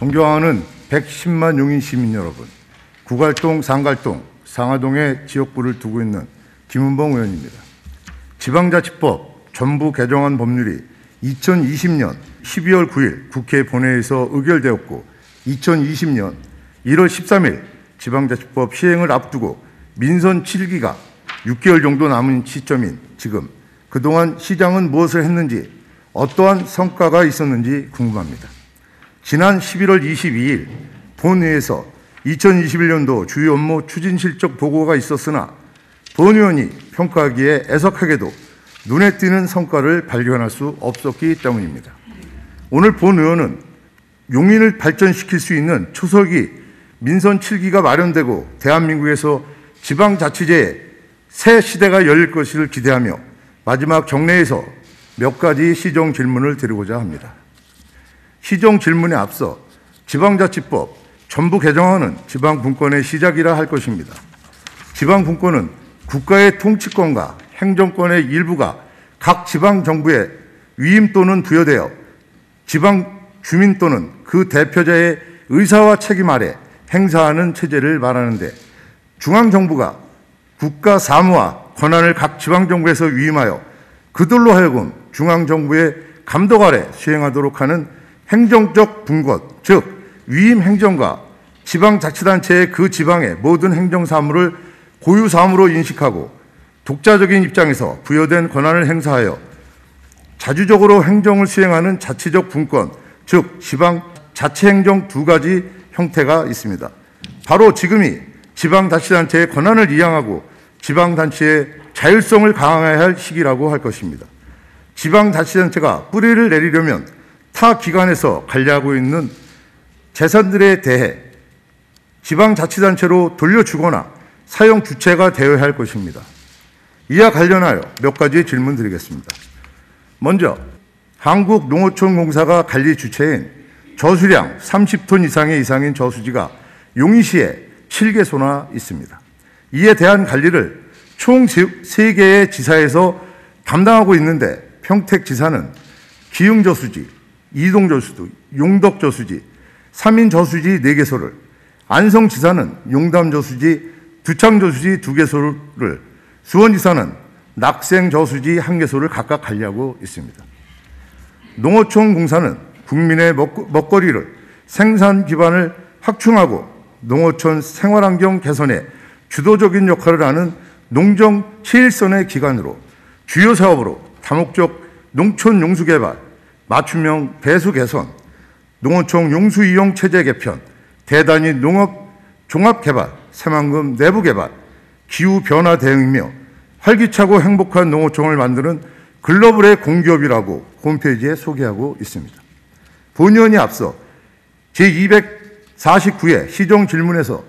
존경하는 110만 용인 시민 여러분, 구갈동, 상갈동, 상하동에 지역구를 두고 있는 김은봉 의원입니다. 지방자치법 전부 개정안 법률이 2020년 12월 9일 국회 본회의에서 의결되었고 2020년 1월 13일 지방자치법 시행을 앞두고 민선 7기가 6개월 정도 남은 시점인 지금 그동안 시장은 무엇을 했는지 어떠한 성과가 있었는지 궁금합니다. 지난 11월 22일 본회의에서 2021년도 주요 업무 추진 실적 보고가 있었으나 본 의원이 평가하기에 애석하게도 눈에 띄는 성과를 발견할 수 없었기 때문입니다. 오늘 본 의원은 용인을 발전시킬 수 있는 초석이 민선 7기가 마련되고 대한민국에서 지방자치제의 새 시대가 열릴 것을 기대하며 마지막 정례에서 몇 가지 시정 질문을 드리고자 합니다. 시정 질문에 앞서 지방자치법 전부 개정안은 지방분권의 시작이라 할 것입니다. 지방분권은 국가의 통치권과 행정권의 일부가 각 지방정부에 위임 또는 부여되어 지방 주민 또는 그 대표자의 의사와 책임 아래 행사하는 체제를 말하는데, 중앙정부가 국가 사무와 권한을 각 지방정부에서 위임하여 그들로 하여금 중앙정부의 감독 아래 수행하도록 하는 행정적 분권, 즉 위임 행정과 지방자치단체의 그 지방의 모든 행정사무를 고유사무로 인식하고 독자적인 입장에서 부여된 권한을 행사하여 자주적으로 행정을 수행하는 자치적 분권, 즉 지방자치행정 두 가지 형태가 있습니다. 바로 지금이 지방자치단체의 권한을 이양하고 지방단체의 자율성을 강화해야 할 시기라고 할 것입니다. 지방자치단체가 뿌리를 내리려면 타 기관에서 관리하고 있는 재산들에 대해 지방자치단체로 돌려주거나 사용 주체가 되어야 할 것입니다. 이와 관련하여 몇 가지 질문 드리겠습니다. 먼저 한국농어촌공사가 관리 주체인 저수량 30톤 이상인 저수지가 용인시에 7개소나 있습니다. 이에 대한 관리를 총 3개의 지사에서 담당하고 있는데, 평택지사는 기흥저수지, 이동저수지, 용덕저수지, 삼인저수지 4개소를, 안성지사는 용담저수지, 두창저수지 2개소를, 수원지사는 낙생저수지 1개소를 각각 관리하고 있습니다. 농어촌공사는 국민의 먹거리를 생산 기반을 확충하고 농어촌 생활환경 개선에 주도적인 역할을 하는 농정 제1선의 기관으로 주요 사업으로 다목적 농촌 용수 개발, 맞춤형 배수 개선, 농어촌 용수 이용 체제 개편, 대단위 농업 종합 개발, 새만금 내부 개발, 기후 변화 대응이며 활기차고 행복한 농어촌을 만드는 글로벌의 공기업이라고 홈페이지에 소개하고 있습니다. 본 의원이 앞서 제249회 시정 질문에서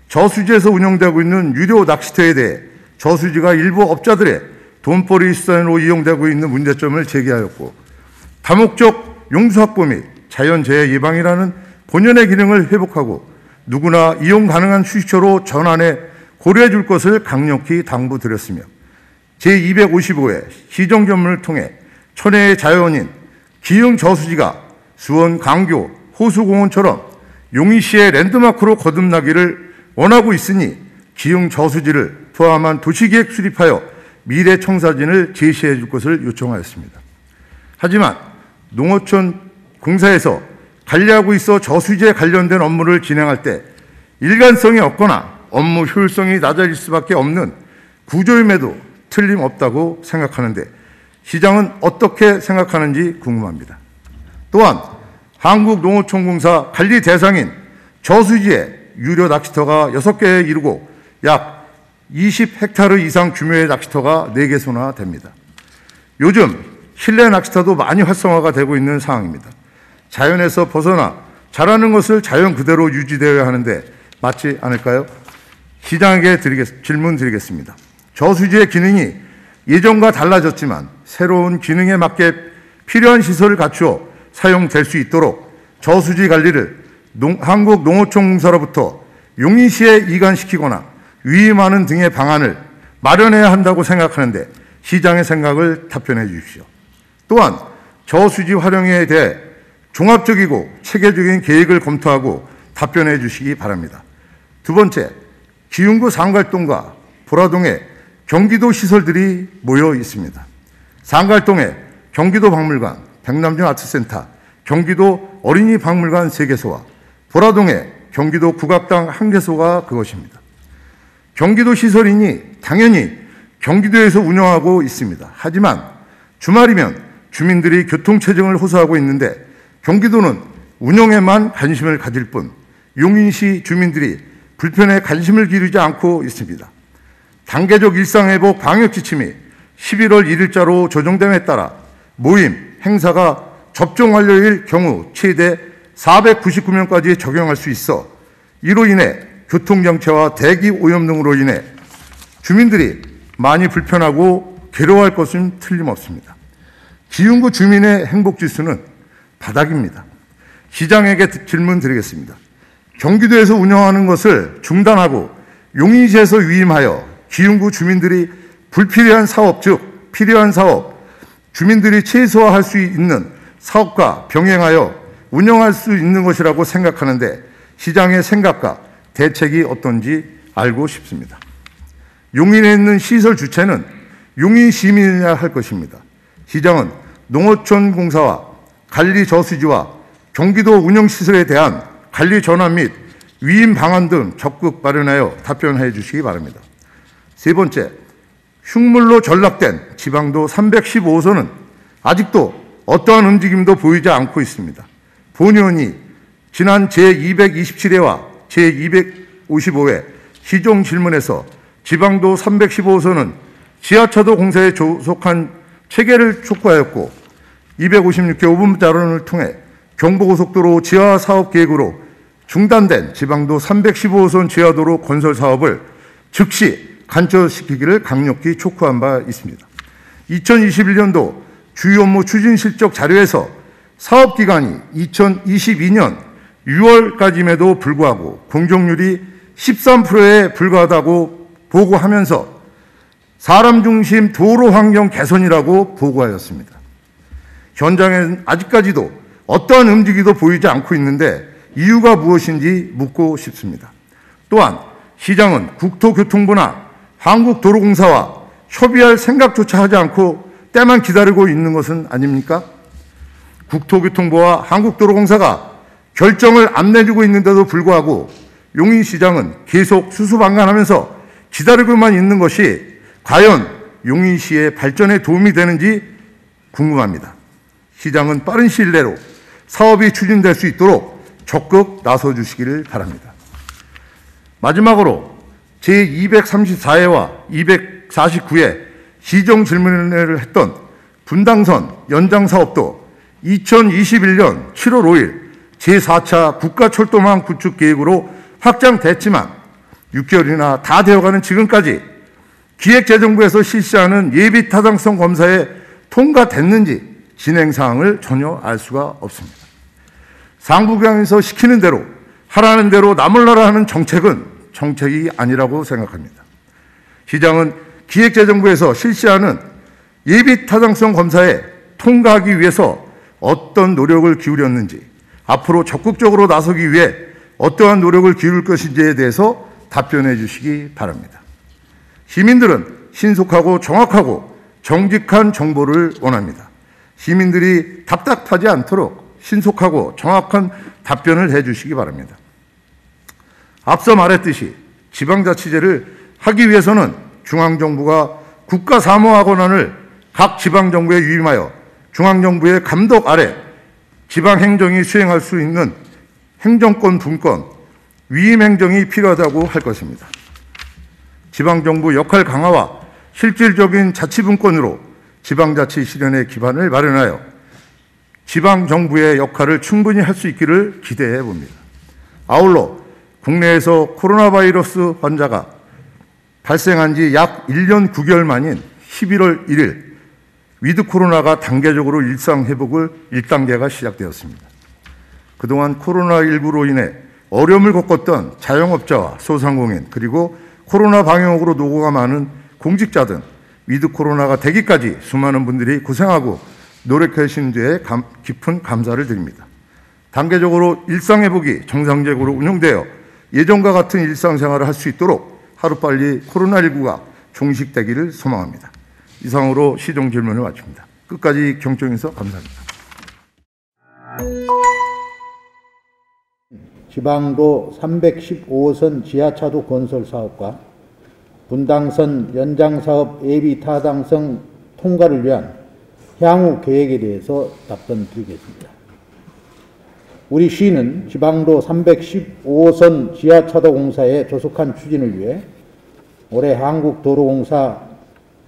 저수지에서 운영되고 있는 유료 낚시터에 대해 저수지가 일부 업자들의 돈벌이 수단으로 이용되고 있는 문제점을 제기하였고, 다목적 용수 확보 및 자연재해 예방이라는 본연의 기능을 회복하고 누구나 이용 가능한 수시처로 전환해 고려해 줄 것을 강력히 당부드렸으며, 제255회 시정견문을 통해 천혜의 자연인 기흥 저수지가 수원 강교 호수공원처럼 용인시의 랜드마크로 거듭나기를 원하고 있으니 기흥 저수지를 포함한 도시계획 수립하여 미래 청사진을 제시해 줄 것을 요청하였습니다. 하지만 농어촌 공사에서 관리하고 있어 저수지에 관련된 업무를 진행할 때 일관성이 없거나 업무 효율성이 낮아질 수밖에 없는 구조임에도 틀림없다고 생각하는데, 시장은 어떻게 생각하는지 궁금합니다. 또한 한국농어촌공사 관리 대상인 저수지에 유료 낚시터가 6개에 이르고 약 20헥타르 이상 규모의 낚시터가 4개소나 됩니다. 요즘 실내 낚시터도 많이 활성화가 되고 있는 상황입니다. 자연에서 벗어나 자라는 것을 자연 그대로 유지되어야 하는데 맞지 않을까요? 시장에게 질문 드리겠습니다. 저수지의 기능이 예전과 달라졌지만 새로운 기능에 맞게 필요한 시설을 갖추어 사용될 수 있도록 저수지 관리를 한국농어촌공사로부터 용인시에 이관시키거나 위임하는 등의 방안을 마련해야 한다고 생각하는데 시장의 생각을 답변해 주십시오. 또한 저수지 활용에 대해 종합적이고 체계적인 계획을 검토하고 답변해 주시기 바랍니다. 두 번째, 기흥구 상갈동과 보라동에 경기도 시설들이 모여 있습니다. 상갈동에 경기도 박물관, 백남준 아트센터, 경기도 어린이 박물관 3개소와 보라동에 경기도 국악당 1개소가 그것입니다. 경기도 시설이니 당연히 경기도에서 운영하고 있습니다. 하지만 주말이면 주민들이 교통체증을 호소하고 있는데 경기도는 운영에만 관심을 가질 뿐 용인시 주민들이 불편에 관심을 기울이지 않고 있습니다. 단계적 일상회복 방역지침이 11월 1일자로 조정됨에 따라 모임, 행사가 접종 완료일 경우 최대 499명까지 적용할 수 있어 이로 인해 교통정체와 대기 오염 등으로 인해 주민들이 많이 불편하고 괴로워할 것은 틀림없습니다. 기흥구 주민의 행복지수는 바닥입니다. 시장에게 질문 드리겠습니다. 경기도에서 운영하는 것을 중단하고 용인시에서 위임하여 기흥구 주민들이 불필요한 사업, 즉 필요한 사업, 주민들이 최소화할 수 있는 사업과 병행하여 운영할 수 있는 것이라고 생각하는데 시장의 생각과 대책이 어떤지 알고 싶습니다. 용인에 있는 시설 주체는 용인 시민이어야 할 것입니다. 시장은 농어촌 공사와 관리 저수지와 경기도 운영시설에 대한 관리 전환 및 위임 방안 등 적극 마련하여 답변해 주시기 바랍니다. 세 번째, 흉물로 전락된 지방도 315호선은 아직도 어떠한 움직임도 보이지 않고 있습니다. 본 의원이 지난 제227회와 제255회 시정 질문에서 지방도 315호선은 지하차도 공사에 조속한 체계를 촉구하였고 256회 5분 자료를 통해 경부고속도로 지하 사업 계획으로 중단된 지방도 315호선 지하도로 건설 사업을 즉시 간처시키기를 강력히 촉구한 바 있습니다. 2021년도 주요 업무 추진 실적 자료에서 사업 기간이 2022년 6월까지임에도 불구하고 공정률이 13%에 불과하다고 보고하면서 사람 중심 도로 환경 개선이라고 보고하였습니다. 현장에는 아직까지도 어떠한 움직임도 보이지 않고 있는데 이유가 무엇인지 묻고 싶습니다. 또한 시장은 국토교통부나 한국도로공사와 협의할 생각조차 하지 않고 때만 기다리고 있는 것은 아닙니까? 국토교통부와 한국도로공사가 결정을 안 내주고 있는데도 불구하고 용인시장은 계속 수수방관하면서 기다리고만 있는 것이 과연 용인시의 발전에 도움이 되는지 궁금합니다. 시장은 빠른 시일 내로 사업이 추진될 수 있도록 적극 나서주시기를 바랍니다. 마지막으로 제234회와 249회 시정질문회를 했던 분당선 연장사업도 2021년 7월 5일 제4차 국가철도망 구축 계획으로 확장됐지만 6개월이나 다 되어가는 지금까지 기획재정부에서 실시하는 예비타당성 검사에 통과됐는지 진행사항을 전혀 알 수가 없습니다. 상부경에서 시키는 대로 하라는 대로 나몰라라 하는 정책은 정책이 아니라고 생각합니다. 시장은 기획재정부에서 실시하는 예비타당성 검사에 통과하기 위해서 어떤 노력을 기울였는지 앞으로 적극적으로 나서기 위해 어떠한 노력을 기울일 것인지에 대해서 답변해 주시기 바랍니다. 시민들은 신속하고 정확하고 정직한 정보를 원합니다. 시민들이 답답하지 않도록 신속하고 정확한 답변을 해 주시기 바랍니다. 앞서 말했듯이 지방자치제를 하기 위해서는 중앙정부가 국가사무화 권한을 각 지방정부에 위임하여 중앙정부의 감독 아래 지방행정이 수행할 수 있는 행정권 분권, 위임행정이 필요하다고 할 것입니다. 지방정부 역할 강화와 실질적인 자치분권으로 지방자치 실현의 기반을 마련하여 지방정부의 역할을 충분히 할 수 있기를 기대해 봅니다. 아울러 국내에서 코로나 바이러스 환자가 발생한 지 약 1년 9개월 만인 11월 1일 위드 코로나가 단계적으로 일상 회복을 1단계가 시작되었습니다. 그동안 코로나19로 인해 어려움을 겪었던 자영업자와 소상공인 그리고 코로나 방역으로 노고가 많은 공직자 등 위드 코로나가 되기까지 수많은 분들이 고생하고 노력하신 데에 깊은 감사를 드립니다. 단계적으로 일상회복이 정상적으로 운영되어 예전과 같은 일상생활을 할 수 있도록 하루빨리 코로나19가 종식되기를 소망합니다. 이상으로 시정 질문을 마칩니다. 끝까지 경청해서 감사합니다. 지방도 315호선 지하차도 건설 사업과 분당선 연장사업 예비 타당성 통과를 위한 향후 계획에 대해서 답변드리겠습니다. 우리 시는 지방도 315호선 지하차도 공사의 조속한 추진을 위해 올해 한국도로공사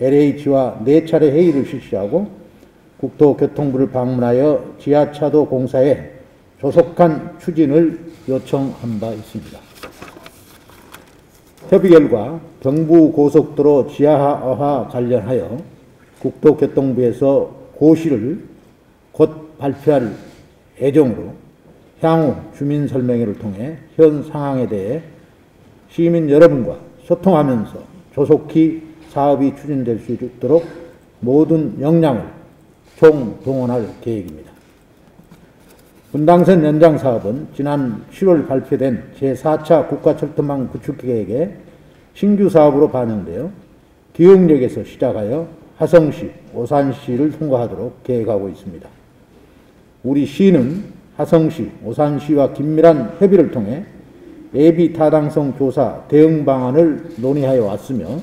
LH와 4차례 회의를 실시하고 국토교통부를 방문하여 지하차도 공사의 조속한 추진을 요청한 바 있습니다. 협의 결과 경부고속도로 지하화 관련하여 국토교통부에서 고시를 곧 발표할 예정으로 향후 주민설명회를 통해 현 상황에 대해 시민 여러분과 소통하면서 조속히 사업이 추진될 수 있도록 모든 역량을 총동원할 계획입니다. 분당선 연장 사업은 지난 10월 발표된 제4차 국가철도망 구축 계획에 신규 사업으로 반영되어 기흥역에서 시작하여 화성시, 오산시를 통과하도록 계획하고 있습니다. 우리 시는 화성시, 오산시와 긴밀한 협의를 통해 예비 타당성 조사 대응 방안을 논의하여 왔으며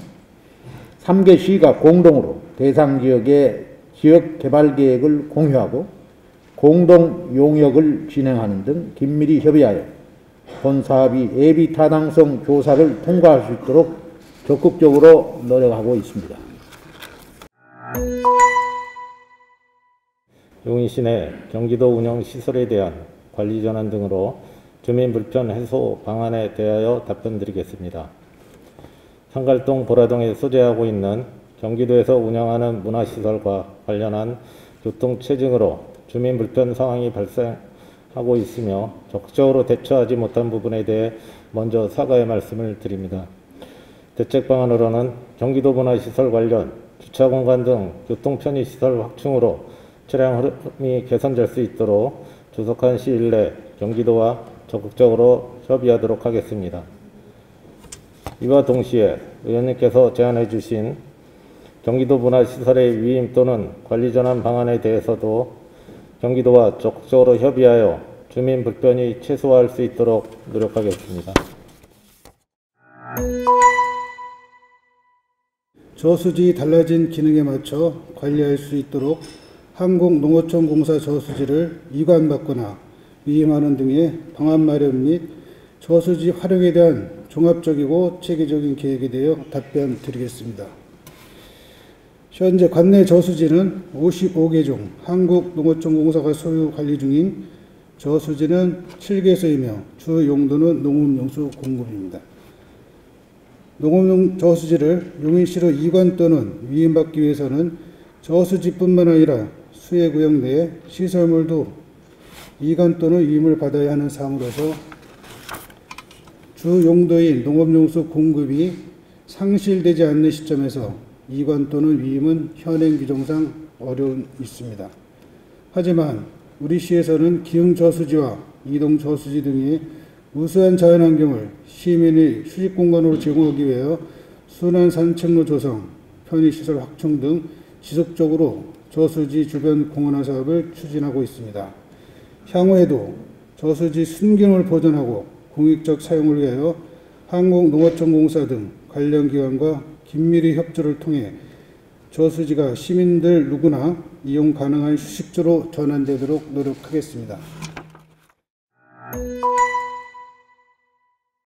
3개 시가 공동으로 대상 지역의 지역 개발 계획을 공유하고 공동 용역을 진행하는 등 긴밀히 협의하여 본 사업이 예비 타당성 조사를 통과할 수 있도록 적극적으로 노력하고 있습니다. 용인시 내 경기도 운영 시설에 대한 관리 전환 등으로 주민 불편 해소 방안에 대하여 답변드리겠습니다. 상갈동 보라동에 소재하고 있는 경기도에서 운영하는 문화시설과 관련한 교통체증으로 주민 불편 상황이 발생하고 있으며 적극적으로 대처하지 못한 부분에 대해 먼저 사과의 말씀을 드립니다. 대책 방안으로는 경기도 문화시설 관련 주차공간 등 교통편의시설 확충으로 차량 흐름이 개선될 수 있도록 조속한 시일 내 경기도와 적극적으로 협의하도록 하겠습니다. 이와 동시에 의원님께서 제안해 주신 경기도 문화시설의 위임 또는 관리전환 방안에 대해서도 경기도와 적극적으로 협의하여 주민 불편이 최소화할 수 있도록 노력하겠습니다. 저수지 달라진 기능에 맞춰 관리할 수 있도록 한국농어촌공사 저수지를 이관받거나 위임하는 등의 방안 마련 및 저수지 활용에 대한 종합적이고 체계적인 계획에 대해 답변 드리겠습니다. 현재 관내 저수지는 55개 중 한국농어촌공사가 소유 관리 중인 저수지는 7개소이며 주 용도는 농업용수 공급입니다. 농업용 저수지를 용인시로 이관 또는 위임받기 위해서는 저수지뿐만 아니라 수해구역 내 시설물도 이관 또는 위임을 받아야 하는 사항으로서 주 용도인 농업용수 공급이 상실되지 않는 시점에서 이관 또는 위임은 현행 규정상 어려움이 있습니다. 하지만 우리 시에서는 기흥 저수지와 이동 저수지 등의 우수한 자연환경을 시민의 휴식공간으로 제공하기 위하여 순환 산책로 조성, 편의시설 확충 등 지속적으로 저수지 주변 공원화 사업을 추진하고 있습니다. 향후에도 저수지 순기능을 보존하고 공익적 사용을 위하여 한국농어촌공사 등 관련 기관과 긴밀히 협조를 통해 저수지가 시민들 누구나 이용 가능한 휴식지로 전환되도록 노력하겠습니다.